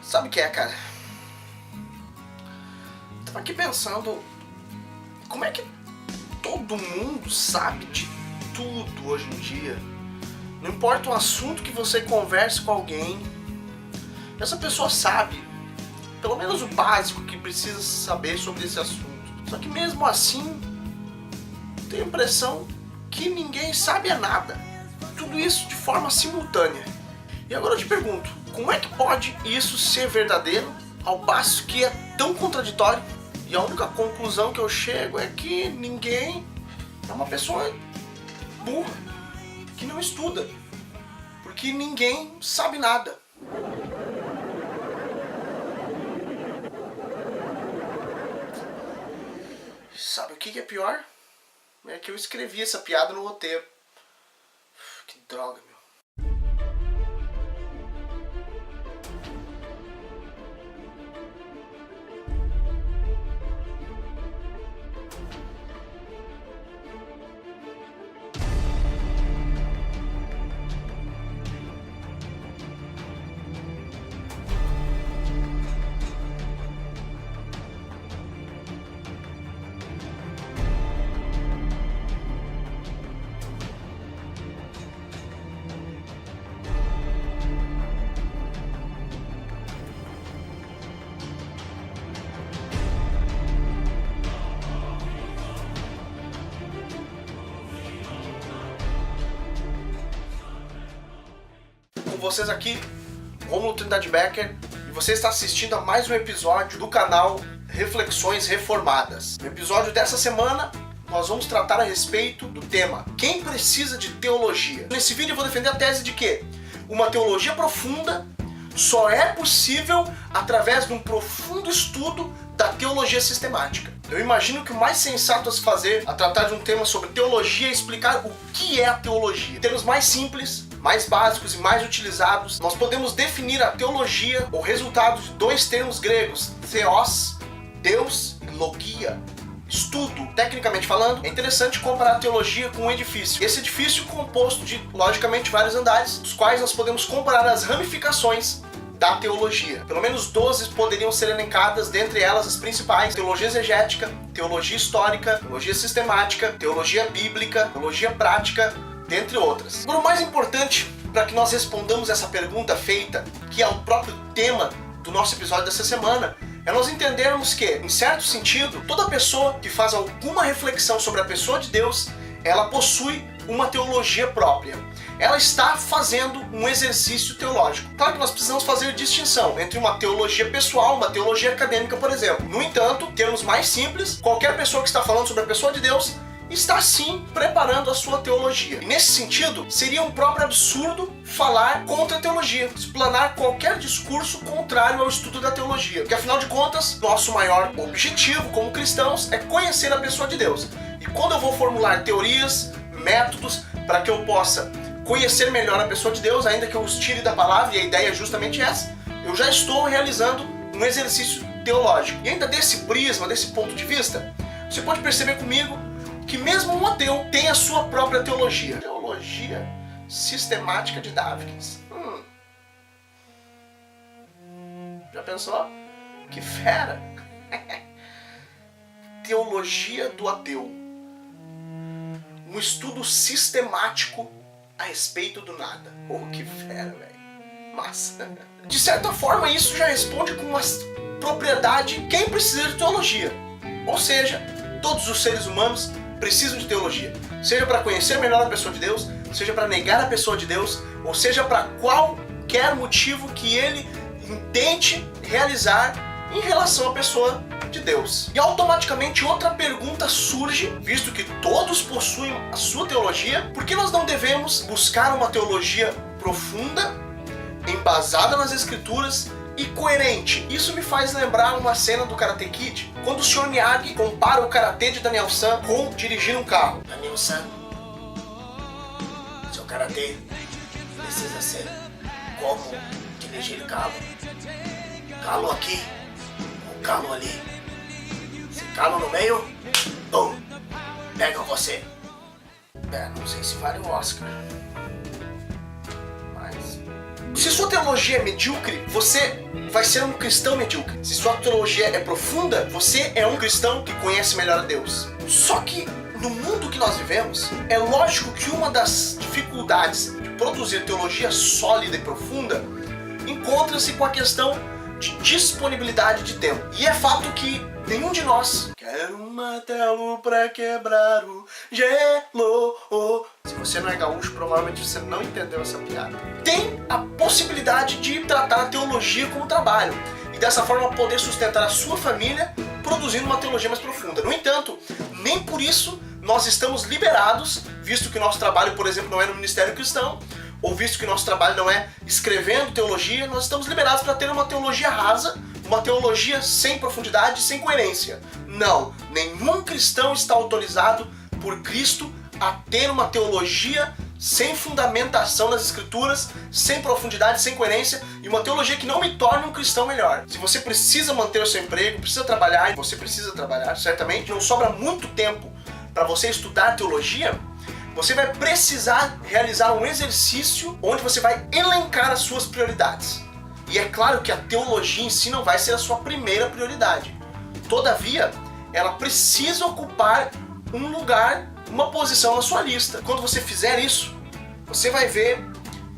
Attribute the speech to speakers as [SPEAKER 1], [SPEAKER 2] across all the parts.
[SPEAKER 1] Sabe o que é, cara? Tava aqui pensando, como é que todo mundo sabe de tudo hoje em dia? Não importa o assunto que você converse com alguém, essa pessoa sabe, pelo menos o básico que precisa saber sobre esse assunto. Só que mesmo assim, tenho a impressão que ninguém sabe nada. Tudo isso de forma simultânea. E agora eu te pergunto, como é que pode isso ser verdadeiro ao passo que é tão contraditório? E a única conclusão que eu chego é que ninguém é uma pessoa burra, que não estuda, porque ninguém sabe nada. Sabe o que é pior? É que eu escrevi essa piada no roteiro. Que droga, meu. Com vocês aqui, Rômulo Trindade Becker, e você está assistindo a mais um episódio do canal Reflexões Reformadas. No episódio dessa semana, nós vamos tratar a respeito do tema Quem precisa de teologia? Nesse vídeo eu vou defender a tese de que uma teologia profunda só é possível através de um profundo estudo da teologia sistemática. Eu imagino que o mais sensato a se fazer a tratar de um tema sobre teologia é explicar o que é a teologia. Em termos mais simples, mais básicos e mais utilizados, nós podemos definir a teologia, o resultado de dois termos gregos, theos, Deus, e logia, estudo. Tecnicamente falando, é interessante comparar a teologia com um edifício. Esse edifício é composto de, logicamente, vários andares, dos quais nós podemos comparar as ramificações da teologia. Pelo menos 12 poderiam ser elencadas, dentre elas as principais: teologia exegética, teologia histórica, teologia sistemática, teologia bíblica, teologia prática, dentre outras. Agora, o mais importante para que nós respondamos essa pergunta feita, que é o próprio tema do nosso episódio dessa semana, é nós entendermos que, em certo sentido, toda pessoa que faz alguma reflexão sobre a pessoa de Deus, ela possui uma teologia própria. Ela está fazendo um exercício teológico. Claro que nós precisamos fazer distinção entre uma teologia pessoal e uma teologia acadêmica, por exemplo. No entanto, em termos mais simples, qualquer pessoa que está falando sobre a pessoa de Deus está sim preparando a sua teologia. E nesse sentido, seria um próprio absurdo falar contra a teologia, explanar qualquer discurso contrário ao estudo da teologia. Porque afinal de contas, nosso maior objetivo como cristãos é conhecer a pessoa de Deus. E quando eu vou formular teorias, métodos, para que eu possa conhecer melhor a pessoa de Deus, ainda que eu os tire da palavra, e a ideia é justamente essa, eu já estou realizando um exercício teológico. E ainda desse prisma, desse ponto de vista, você pode perceber comigo que mesmo um ateu tem a sua própria teologia. Teologia sistemática de Dawkins. Já pensou? Que fera! Teologia do ateu. Um estudo sistemático a respeito do nada. Oh, que fera, velho. Massa. De certa forma, isso já responde com uma propriedade quem precisa de teologia. Ou seja, todos os seres humanos precisam de teologia. Seja para conhecer melhor a pessoa de Deus, seja para negar a pessoa de Deus, ou seja para qualquer motivo que ele intente realizar em relação à pessoa de Deus. E automaticamente outra pergunta surge, visto que todos possuem a sua teologia, por que nós não devemos buscar uma teologia profunda, embasada nas escrituras e coerente? Isso me faz lembrar uma cena do Karate Kid, quando o Sr. Miyagi compara o karatê de Daniel San com dirigir um carro. Daniel San, seu karatê precisa ser como dirigir carro. Calo aqui, ou calo ali. Se calo no meio, pum, pega você. Não sei se vale o Oscar, mas Se sua teologia é medíocre, você vai ser um cristão medíocre. Se sua teologia é profunda, você é um cristão que conhece melhor a Deus. Só que no mundo que nós vivemos, é lógico que uma das dificuldades de produzir teologia sólida e profunda encontra-se com a questão de disponibilidade de tempo. E é fato que nenhum de nós quer um martelo pra quebrar o gelo. Se você não é gaúcho, provavelmente você não entendeu essa piada. Tem a possibilidade de tratar a teologia como trabalho e dessa forma poder sustentar a sua família produzindo uma teologia mais profunda. No entanto, nem por isso nós estamos liberados, visto que o nosso trabalho, por exemplo, não é no ministério cristão, ou visto que o nosso trabalho não é escrevendo teologia, nós estamos liberados para ter uma teologia rasa, uma teologia sem profundidade, sem coerência. Não, nenhum cristão está autorizado por Cristo a ter uma teologia sem fundamentação nas escrituras, sem profundidade, sem coerência, e uma teologia que não me torne um cristão melhor. Se você precisa manter o seu emprego, precisa trabalhar, você precisa trabalhar, certamente não sobra muito tempo para você estudar teologia, você vai precisar realizar um exercício onde você vai elencar as suas prioridades. E é claro que a teologia em si não vai ser a sua primeira prioridade. Todavia, ela precisa ocupar um lugar, uma posição na sua lista. Quando você fizer isso, você vai ver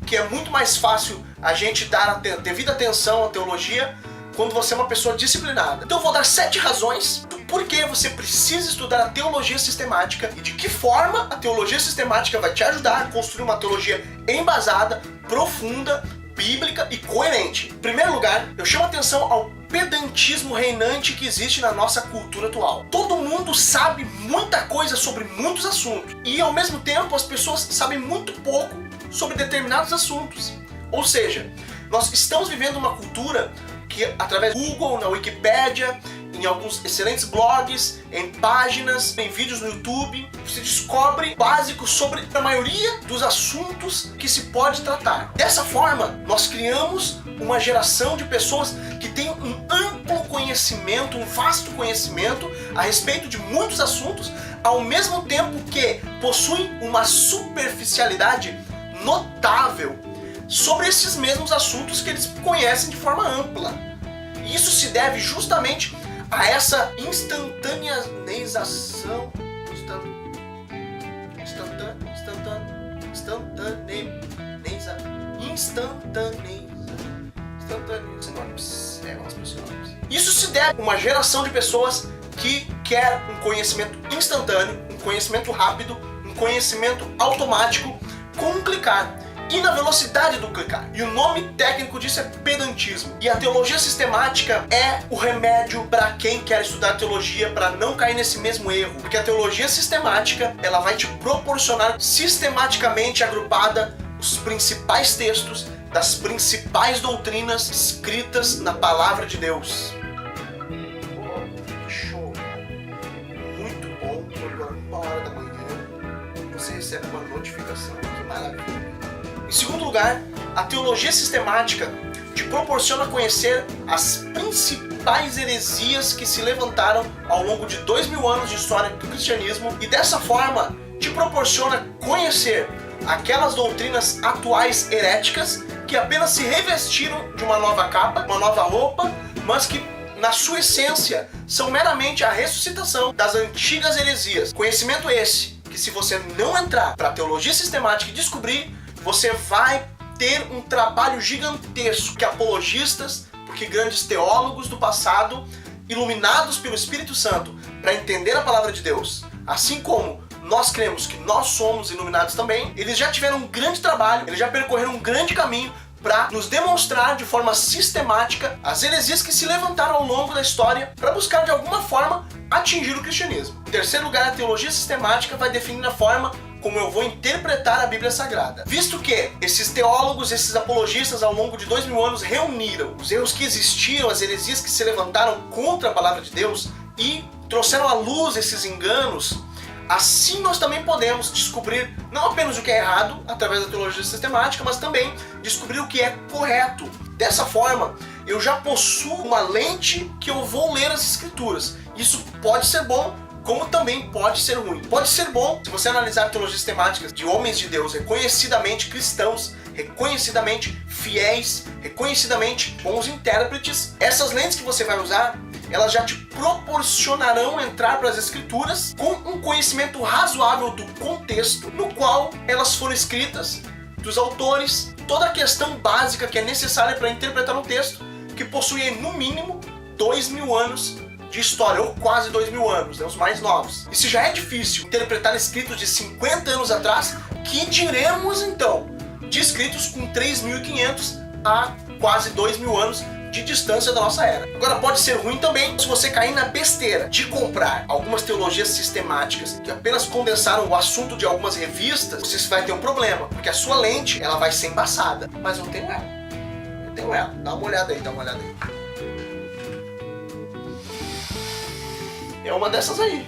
[SPEAKER 1] que é muito mais fácil a gente dar a devida atenção à teologia quando você é uma pessoa disciplinada. Então eu vou dar 7 razões do porquê você precisa estudar a teologia sistemática e de que forma a teologia sistemática vai te ajudar a construir uma teologia embasada, profunda, bíblica e coerente. Em primeiro lugar, eu chamo a atenção ao pedantismo reinante que existe na nossa cultura atual. Todo mundo sabe muita coisa sobre muitos assuntos e ao mesmo tempo as pessoas sabem muito pouco sobre determinados assuntos. Ou seja, nós estamos vivendo uma cultura que através do Google, na Wikipédia, em alguns excelentes blogs, em páginas, em vídeos no YouTube, você descobre básicos sobre a maioria dos assuntos que se pode tratar. Dessa forma, nós criamos uma geração de pessoas que tem um amplo conhecimento, um vasto conhecimento a respeito de muitos assuntos, ao mesmo tempo que possuem uma superficialidade notável sobre esses mesmos assuntos que eles conhecem de forma ampla. E isso se deve justamente a essa instantaneização, Isso se deve a uma geração de pessoas que quer um conhecimento instantâneo, um conhecimento rápido, um conhecimento automático com um clicar. E na velocidade do clicar. E o nome técnico disso é pedantismo. E a teologia sistemática é o remédio para quem quer estudar teologia para não cair nesse mesmo erro. Porque a teologia sistemática, ela vai te proporcionar sistematicamente agrupada os principais textos das principais doutrinas escritas na palavra de Deus. Que show! Muito bom, quando 1h da manhã você recebe uma notificação. Que maravilha! Em segundo lugar, a teologia sistemática te proporciona conhecer as principais heresias que se levantaram ao longo de 2000 anos de história do cristianismo e dessa forma te proporciona conhecer aquelas doutrinas atuais heréticas que apenas se revestiram de uma nova capa, uma nova roupa, mas que na sua essência são meramente a ressuscitação das antigas heresias. Conhecimento esse que, se você não entrar para a teologia sistemática e descobrir, você vai ter um trabalho gigantesco que apologistas, porque grandes teólogos do passado, iluminados pelo Espírito Santo para entender a palavra de Deus, assim como nós cremos que nós somos iluminados também, eles já tiveram um grande trabalho, eles já percorreram um grande caminho para nos demonstrar de forma sistemática as heresias que se levantaram ao longo da história para buscar de alguma forma atingir o cristianismo. Em terceiro lugar, a teologia sistemática vai definir a forma como eu vou interpretar a Bíblia Sagrada. Visto que esses teólogos, esses apologistas ao longo de 2000 anos reuniram os erros que existiam, as heresias que se levantaram contra a palavra de Deus e trouxeram à luz esses enganos, assim nós também podemos descobrir não apenas o que é errado através da teologia sistemática, mas também descobrir o que é correto. Dessa forma, eu já possuo uma lente que eu vou ler as escrituras. Isso pode ser bom como também pode ser ruim. Pode ser bom se você analisar teologias sistemáticas de homens de Deus reconhecidamente cristãos, reconhecidamente fiéis, reconhecidamente bons intérpretes. Essas lentes que você vai usar, elas já te proporcionarão entrar para as escrituras com um conhecimento razoável do contexto no qual elas foram escritas, dos autores, toda a questão básica que é necessária para interpretar um texto que possui no mínimo 2000 anos de história, ou quase 2000 anos, né, os mais novos. E se já é difícil interpretar escritos de 50 anos atrás, que diremos então de escritos com 3.500 a quase 2.000 anos de distância da nossa era. Agora, pode ser ruim também se você cair na besteira de comprar algumas teologias sistemáticas que apenas condensaram o assunto de algumas revistas. Você vai ter um problema, porque a sua lente ela vai ser embaçada. Mas eu tenho ela. Eu tenho ela. Dá uma olhada aí, dá uma olhada aí. É uma dessas aí.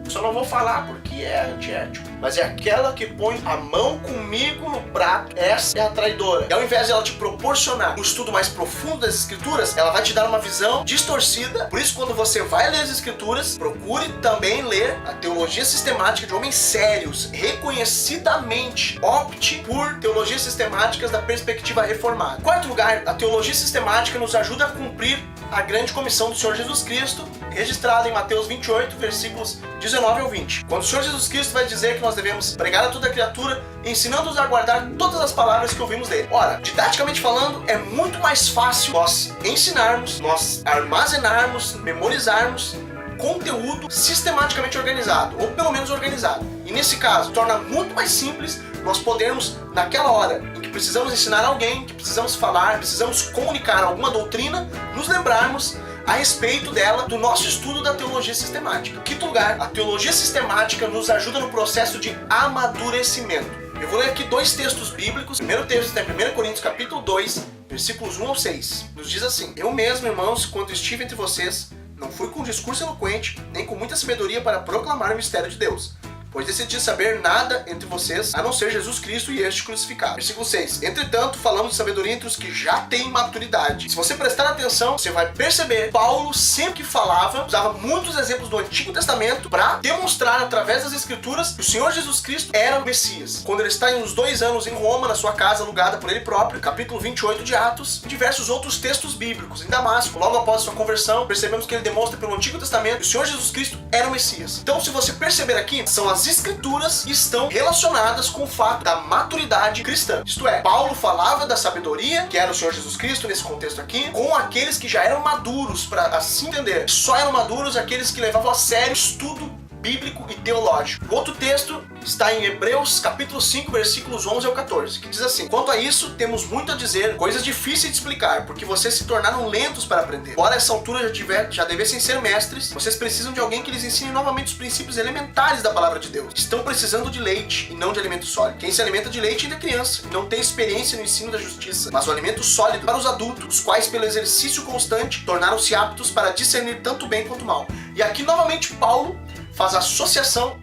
[SPEAKER 1] Só não vou falar porque é antiético. Mas é aquela que põe a mão comigo no prato. Essa é a traidora. E ao invés de ela te proporcionar um estudo mais profundo das escrituras, ela vai te dar uma visão distorcida. Por isso, quando você vai ler as escrituras, procure também ler a teologia sistemática de homens sérios, reconhecidamente. Opte por teologias sistemáticas da perspectiva reformada. Em quarto lugar, a teologia sistemática nos ajuda a cumprir a grande comissão do Senhor Jesus Cristo, registrada em Mateus 28, versículos 19 ao 20. Quando o Senhor Jesus Cristo vai dizer que nós devemos pregar a toda criatura, ensinando-os a guardar todas as palavras que ouvimos dele. Ora, didaticamente falando, é muito mais fácil nós ensinarmos, nós armazenarmos, memorizarmos conteúdo sistematicamente organizado, ou pelo menos organizado. E nesse caso, torna muito mais simples nós podermos, naquela hora em que precisamos ensinar alguém, que precisamos falar, precisamos comunicar alguma doutrina, nos lembrarmos a respeito dela, do nosso estudo da teologia sistemática. Em quinto lugar, a teologia sistemática nos ajuda no processo de amadurecimento. Eu vou ler aqui dois textos bíblicos. O primeiro texto está em 1 Coríntios capítulo 2, versículos 1 ao 6. Nos diz assim: Eu mesmo, irmãos, quando estive entre vocês, não fui com discurso eloquente, nem com muita sabedoria para proclamar o mistério de Deus, pois decidi saber nada entre vocês, a não ser Jesus Cristo e este crucificado. Versículo 6. Entretanto, falamos de sabedoria entre os que já têm maturidade. Se você prestar atenção, você vai perceber, Paulo sempre que falava, usava muitos exemplos do Antigo Testamento para demonstrar através das Escrituras que o Senhor Jesus Cristo era o Messias. Quando ele está em uns 2 anos em Roma, na sua casa alugada por ele próprio, capítulo 28 de Atos, e diversos outros textos bíblicos. Em Damasco, logo após sua conversão, percebemos que ele demonstra pelo Antigo Testamento que o Senhor Jesus Cristo era o Messias. Então, se você perceber aqui, são as escrituras estão relacionadas com o fato da maturidade cristã. Isto é, Paulo falava da sabedoria, que era o Senhor Jesus Cristo nesse contexto aqui, com aqueles que já eram maduros, para assim entender. Só eram maduros aqueles que levavam a sério o estudo bíblico e teológico. O outro texto está em Hebreus capítulo 5, versículos 11 ao 14, que diz assim: Quanto a isso, temos muito a dizer, coisas difíceis de explicar, porque vocês se tornaram lentos para aprender. Embora essa altura já devessem ser mestres, vocês precisam de alguém que lhes ensine novamente os princípios elementares da palavra de Deus. Estão precisando de leite e não de alimento sólido. Quem se alimenta de leite ainda é criança, e não tem experiência no ensino da justiça, mas o alimento sólido para os adultos, os quais pelo exercício constante tornaram-se aptos para discernir tanto bem quanto mal. E aqui novamente Paulo faz associação.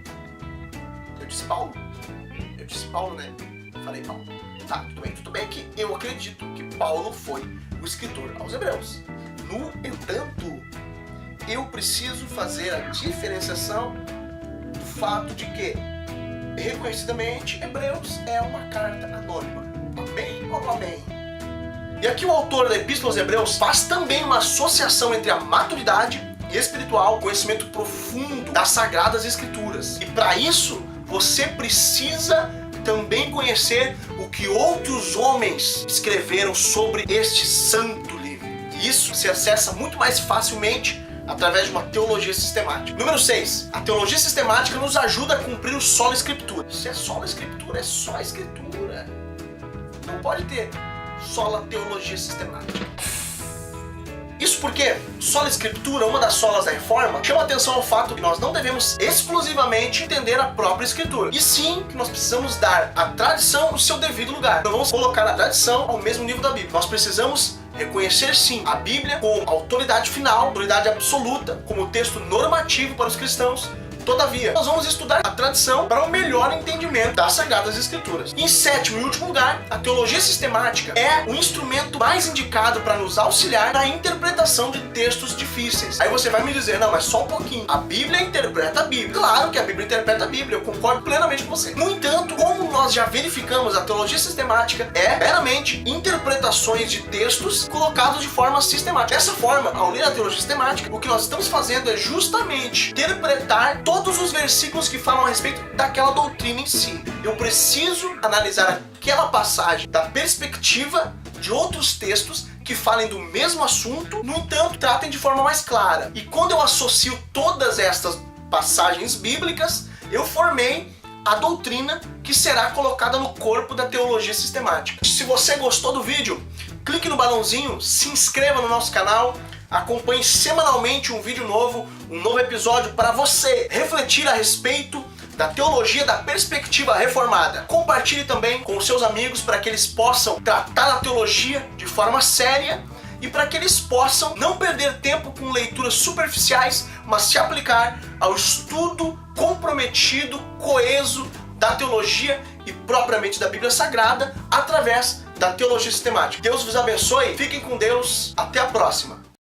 [SPEAKER 1] Eu disse Paulo, né? Falei Paulo. Tá, tudo bem que eu acredito que Paulo foi o escritor aos Hebreus. No entanto, eu preciso fazer a diferenciação do fato de que, reconhecidamente, Hebreus é uma carta anônima. Amém ou não amém? E aqui o autor da Epístola aos Hebreus faz também uma associação entre a maturidade espiritual, conhecimento profundo das Sagradas Escrituras. E para isso, você precisa também conhecer o que outros homens escreveram sobre este santo livro. E isso se acessa muito mais facilmente através de uma teologia sistemática. Número 6. A teologia sistemática nos ajuda a cumprir o sola escritura. Se é sola escritura, é só a escritura. Não pode ter sola teologia sistemática. Isso porque sola escritura, uma das solas da reforma, chama atenção ao fato que nós não devemos exclusivamente entender a própria escritura, e sim que nós precisamos dar à tradição o seu devido lugar. Não vamos colocar a tradição ao mesmo nível da Bíblia. Nós precisamos reconhecer sim a Bíblia como autoridade final, autoridade absoluta, como texto normativo para os cristãos. Todavia, nós vamos estudar a tradição para um melhor entendimento das Sagradas Escrituras. Em sétimo e último lugar, a teologia sistemática é o instrumento mais indicado para nos auxiliar na interpretação de textos difíceis. Aí você vai me dizer, não, mas só um pouquinho. A Bíblia interpreta a Bíblia. Claro que a Bíblia interpreta a Bíblia, eu concordo plenamente com você. No entanto, como nós já verificamos, a teologia sistemática é meramente interpretações de textos colocados de forma sistemática. Dessa forma, ao ler a teologia sistemática, o que nós estamos fazendo é justamente interpretar todos os versículos que falam a respeito daquela doutrina em si. Eu preciso analisar aquela passagem da perspectiva de outros textos que falem do mesmo assunto, no entanto, tratem de forma mais clara. E quando eu associo todas estas passagens bíblicas, eu formei a doutrina que será colocada no corpo da teologia sistemática. Se você gostou do vídeo, clique no balãozinho, se inscreva no nosso canal, acompanhe semanalmente um vídeo novo, um novo episódio para você refletir a respeito da teologia da perspectiva reformada. Compartilhe também com os seus amigos para que eles possam tratar a teologia de forma séria e para que eles possam não perder tempo com leituras superficiais, mas se aplicar ao estudo comprometido, coeso da teologia e propriamente da Bíblia Sagrada através da teologia sistemática. Deus vos abençoe, fiquem com Deus, até a próxima.